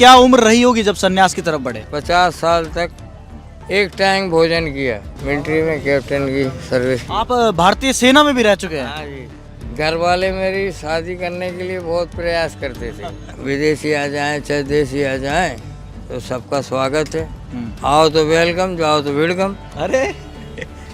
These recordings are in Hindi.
क्या उम्र रही होगी जब सन्यास की तरफ बढ़े? 50 साल तक एक टाइम भोजन किया, मिलिट्री में कैप्टन की सर्विस की। आप भारतीय सेना में भी रह चुके हैं। हाँ जी। घर वाले मेरी शादी करने के लिए बहुत प्रयास करते थे, विदेशी आ जाएं चाहे देसी आ जाएं तो सबका स्वागत है, आओ तो वेलकम, जाओ तो वेलकम। अरे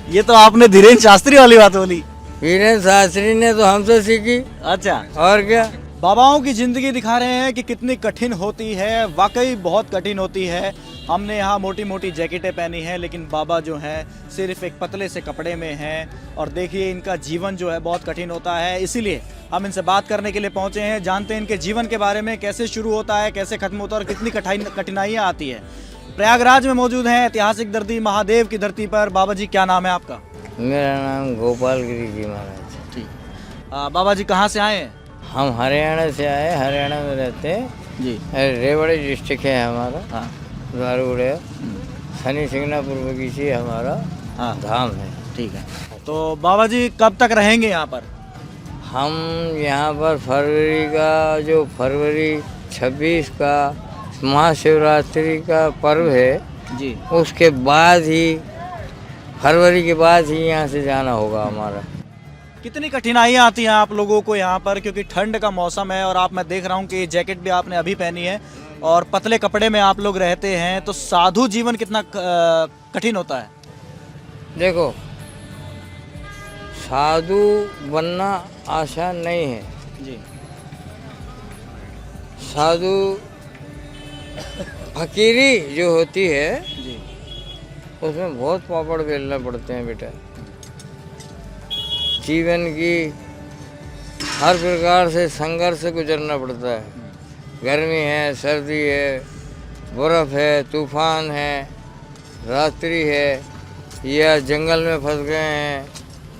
ये तो आपने धीरेन्द्र शास्त्री वाली बात बोली। वीरेंद्र शास्त्री ने तो हमसे सीखी, अच्छा, और क्या। बाबाओं की जिंदगी दिखा रहे हैं कि कितनी कठिन होती है, वाकई बहुत कठिन होती है। हमने यहाँ मोटी मोटी जैकेटें पहनी हैं, लेकिन बाबा जो हैं सिर्फ एक पतले से कपड़े में हैं। और देखिए इनका जीवन जो है बहुत कठिन होता है, इसीलिए हम इनसे बात करने के लिए पहुँचे हैं, जानते हैं इनके जीवन के बारे में, कैसे शुरू होता है, कैसे खत्म होता है और कितनी कठिनाइयाँ आती है। प्रयागराज में मौजूद हैं, ऐतिहासिक धरती महादेव की धरती पर। बाबा जी क्या नाम है आपका? मेरा नाम गोपाल गिरी जी महाराज। ठीक। बाबा जी कहाँ से आए हैं? हम हरियाणा से आए, हरियाणा में रहते हैं जी। रेवाड़ी डिस्ट्रिक्ट है हमारा। हाँ दारूड़े शनि सिंगनापुर बगीची हमारा हाँ धाम है। ठीक है। तो बाबा जी कब तक रहेंगे यहाँ पर? हम यहाँ पर फरवरी 26 का महाशिवरात्रि का पर्व है जी। उसके बाद ही, फरवरी के बाद ही यहाँ से जाना होगा हमारा। कितनी कठिनाइयाँ आती हैं आप लोगों को यहाँ पर, क्योंकि ठंड का मौसम है और मैं देख रहा हूँ कि जैकेट भी आपने अभी पहनी है और पतले कपड़े में आप लोग रहते हैं, तो साधु जीवन कितना कठिन होता है? देखो, साधु बनना आसान नहीं है। जी। साधु फकीरी जो होती है जी। उसमें बहुत पापड़ बेलना पड़ते हैं बेटा। जीवन की हर प्रकार से संघर्ष से गुजरना पड़ता है। गर्मी है, सर्दी है, बर्फ़ है, तूफान है, रात्रि है, या जंगल में फंस गए हैं,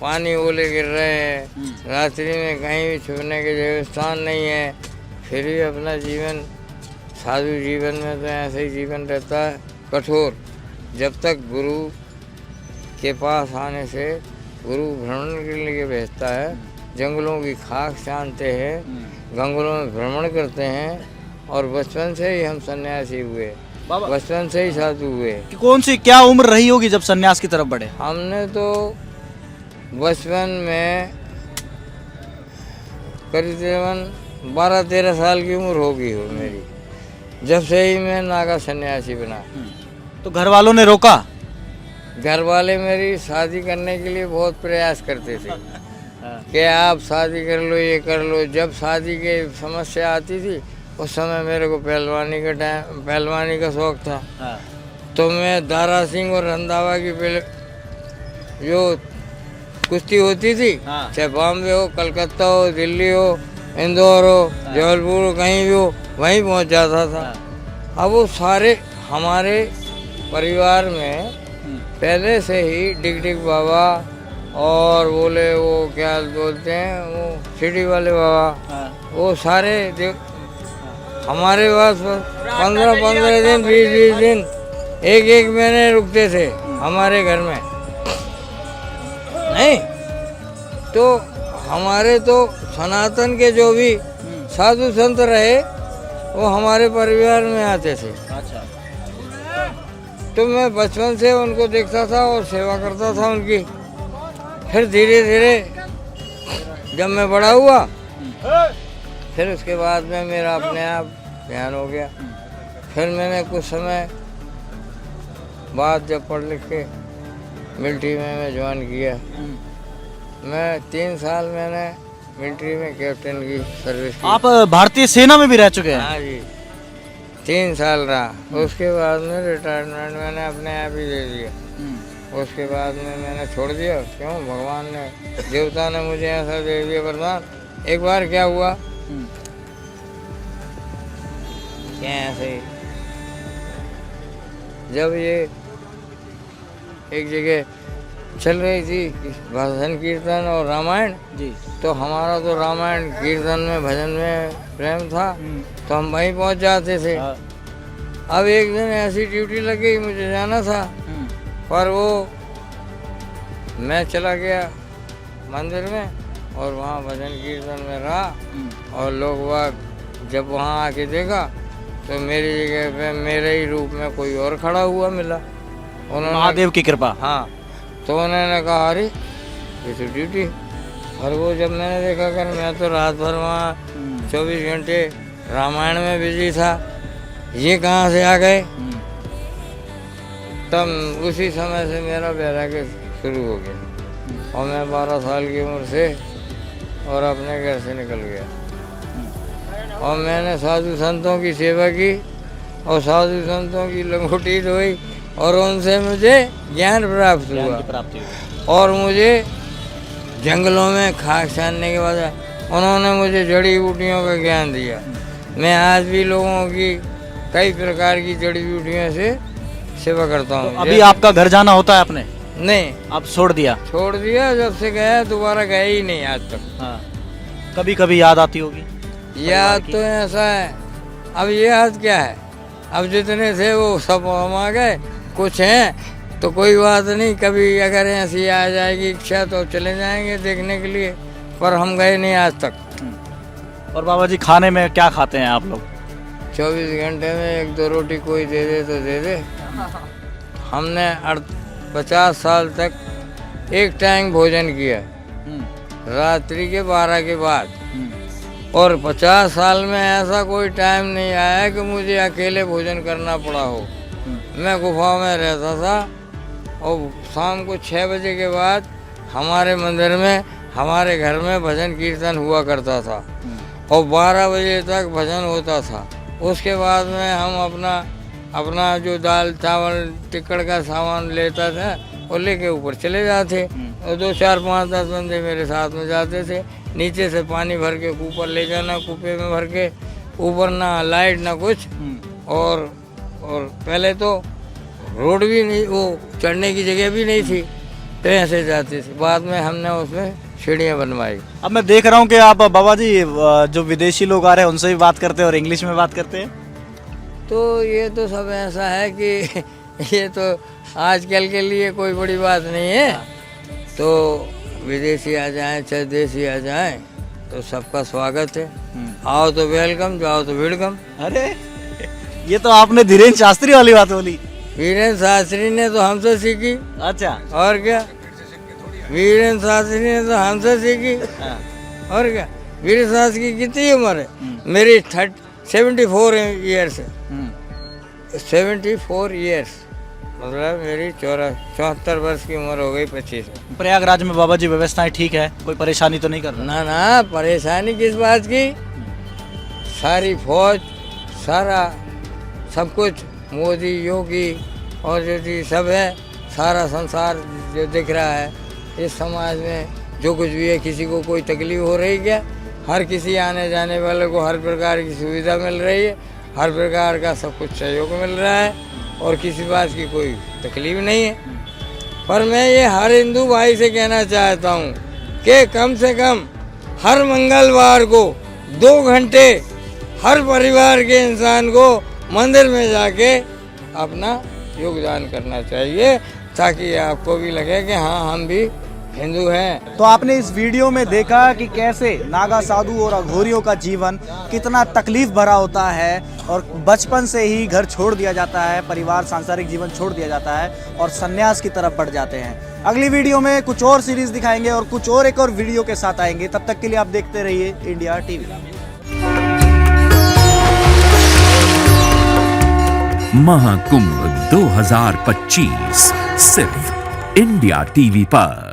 पानी ओले गिर रहे हैं, रात्रि में कहीं भी छुपने के जगह स्थान नहीं है, फिर भी अपना जीवन, साधु जीवन में तो ऐसे ही जीवन रहता है कठोर। जब तक गुरु के पास आने से, गुरु भ्रमण के लिए भेजता है, जंगलों की खाक छानते हैं, जंगलों में भ्रमण करते हैं, और बचपन से ही हम सन्यासी हुए, बचपन से ही साधु हुए। कौन सी क्या उम्र रही होगी जब सन्यास की तरफ बढ़े? हमने तो बचपन में करीबन 12-13 साल की उम्र होगी हो मेरी, जब से ही मैं नागा सन्यासी बना। तो घर वालों ने रोका? घर वाले मेरी शादी करने के लिए बहुत प्रयास करते थे कि आप शादी कर लो, ये कर लो। जब शादी की समस्या आती थी उस समय मेरे को पहलवानी का शौक था। तो मैं दारा सिंह और रंधावा की जो कुश्ती होती थी, चाहे बॉम्बे हो, कलकत्ता हो, दिल्ली हो, इंदौर हो, जबलपुर हो, कहीं भी हो, वहीं पहुंच जाता था। अब वो सारे हमारे परिवार में पहले से ही डिग बाबा और बोले वो क्या बोलते हैं वो सिटी वाले बाबा, वो सारे हमारे पास 15-15 दिन, 20-20 दिन, एक महीने रुकते थे हमारे घर में। नहीं तो हमारे तो सनातन के जो भी साधु संत रहे वो हमारे परिवार में आते थे। अच्छा। तो मैं बचपन से उनको देखता था और सेवा करता था उनकी। फिर धीरे धीरे जब मैं बड़ा हुआ, फिर उसके बाद में मेरा अपने आप ध्यान हो गया। फिर मैंने कुछ समय बाद जब पढ़ लिख के मिलिट्री में मैं ज्वाइन किया, मैं 3 साल मैंने मिलिट्री में कैप्टन की सर्विस की। आप भारतीय सेना में भी रह चुके हैं? हाँ जी, 3 साल रहा। उसके बाद में रिटायरमेंट मैंने अपने आप ही दे दिया। उसके बाद में मैंने छोड़ दिया। क्यों? भगवान ने, देवता ने मुझे ऐसा दे दिया वरदान। एक बार क्या हुआ, क्या ऐसे जब ये एक जगह चल रही थी भजन कीर्तन और रामायण जी, तो हमारा तो रामायण कीर्तन में भजन में प्रेम था, तो हम वहीं पहुंच जाते थे। अब एक दिन ऐसी ड्यूटी लग गई, मुझे जाना था, पर वो मैं चला गया मंदिर में और वहाँ भजन कीर्तन में रहा। और लोग वहाँ जब वहाँ आके देखा तो मेरी जगह पे मेरे ही रूप में कोई और खड़ा हुआ मिला। उन्होंने महादेव की कृपा। हाँ, तो उन्होंने कहा अरे ये तो ड्यूटी। और वो जब मैंने देखा कि मैं तो रात भर वहाँ 24 घंटे रामायण में बिजी था, ये कहाँ से आ गए, तब उसी समय से मेरा वैराग्य शुरू हो गया। और मैं 12 साल की उम्र से और अपने घर से निकल गया। और मैंने साधु संतों की सेवा की और साधु संतों की लंगोटी धोई और उनसे मुझे ज्ञान प्राप्त हुआ। और मुझे जंगलों में खाक छानने के बाद उन्होंने मुझे जड़ी बूटियों का ज्ञान दिया। मैं आज भी लोगों की कई प्रकार की जड़ी बूटियों से सेवा करता हूँ। तो अभी आपका घर जाना होता है आपने? नहीं, आप छोड़ दिया? छोड़ दिया, जब से गया दोबारा गया ही नहीं आज तक। हाँ, कभी कभी याद आती होगी? याद तो ऐसा है, अब ये याद क्या है, अब जितने थे वो सब हम आ गए, कुछ हैं तो कोई बात नहीं, कभी अगर ऐसी आ जाएगी इच्छा तो चले जाएंगे देखने के लिए, पर हम गए नहीं आज तक। और बाबा जी खाने में क्या खाते हैं आप लोग? 24 घंटे में 1-2 रोटी कोई दे दे तो दे दे। हमने 50 साल तक एक टाइम भोजन किया, रात्रि के 12 के बाद। और 50 साल में ऐसा कोई टाइम नहीं आया कि मुझे अकेले भोजन करना पड़ा हो। मैं गुफा में रहता था और शाम को 6 बजे के बाद हमारे मंदिर में, हमारे घर में भजन कीर्तन हुआ करता था और 12 बजे तक भजन होता था। उसके बाद में हम अपना जो दाल चावल टिक्कड़ का सामान लेता था और लेके ऊपर चले जाते। और 2, 4, 5, 10 बंदे मेरे साथ में जाते थे। नीचे से पानी भर के ऊपर ले जाना, कूपे में भर के, ऊपर ना लाइट ना कुछ। और पहले तो रोड भी नहीं, वो चढ़ने की जगह भी नहीं थी, तो ऐसे जाते थे। बाद में हमने उसमें सीढ़ियाँ बनवाई। अब मैं देख रहा हूँ कि आप बाबा जी जो विदेशी लोग आ रहे हैं उनसे भी बात करते हैं और इंग्लिश में बात करते हैं। तो ये तो सब ऐसा है कि ये तो आजकल के लिए कोई बड़ी बात नहीं है। तो विदेशी आ जाएं चाहे देशी आ जाएं तो सबका स्वागत है। आओ तो वेलकम, जाओ तो वेलकम। अरे ये तो आपने धीरेन्द्र शास्त्री वाली बात बोली। वीरेंद्र शास्त्री ने तो हमसे सीखी। अच्छा, और क्या, वीरेंद्र शास्त्री ने तो हमसे सीखी। और क्या, वीरेंद्र शास्त्री की कितनी उम्र है? मेरी 74 ईयर्स है। 74 ईयर्स, मतलब मेरी 74 वर्ष की उम्र हो गई 25 में। प्रयागराज में बाबा जी व्यवस्थाएं ठीक है, कोई परेशानी तो नहीं कर रहा? ना ना, परेशानी किस बात की, सारी फौज, सारा सब कुछ, मोदी योगी और जो जी सब है, सारा संसार जो दिख रहा है इस समाज में, जो कुछ भी है, किसी को कोई तकलीफ हो रही क्या? हर किसी आने जाने वाले को हर प्रकार की सुविधा मिल रही है, हर प्रकार का सब कुछ सहयोग मिल रहा है और किसी बात की कोई तकलीफ नहीं है। पर मैं ये हर हिंदू भाई से कहना चाहता हूँ कि कम से कम हर मंगलवार को 2 घंटे हर परिवार के इंसान को मंदिर में जाके अपना योगदान करना चाहिए, ताकि आपको भी लगे कि हाँ हम भी हिंदू हैं। तो आपने इस वीडियो में देखा कि कैसे नागा साधु और अघोरियों का जीवन कितना तकलीफ भरा होता है और बचपन से ही घर छोड़ दिया जाता है, परिवार सांसारिक जीवन छोड़ दिया जाता है और सन्यास की तरफ बढ़ जाते हैं। अगली वीडियो में कुछ और सीरीज दिखाएंगे और कुछ और एक और वीडियो के साथ आएंगे। तब तक के लिए आप देखते रहिए इंडिया टीवी। महाकुंभ 2025 सिर्फ इंडिया टीवी पर।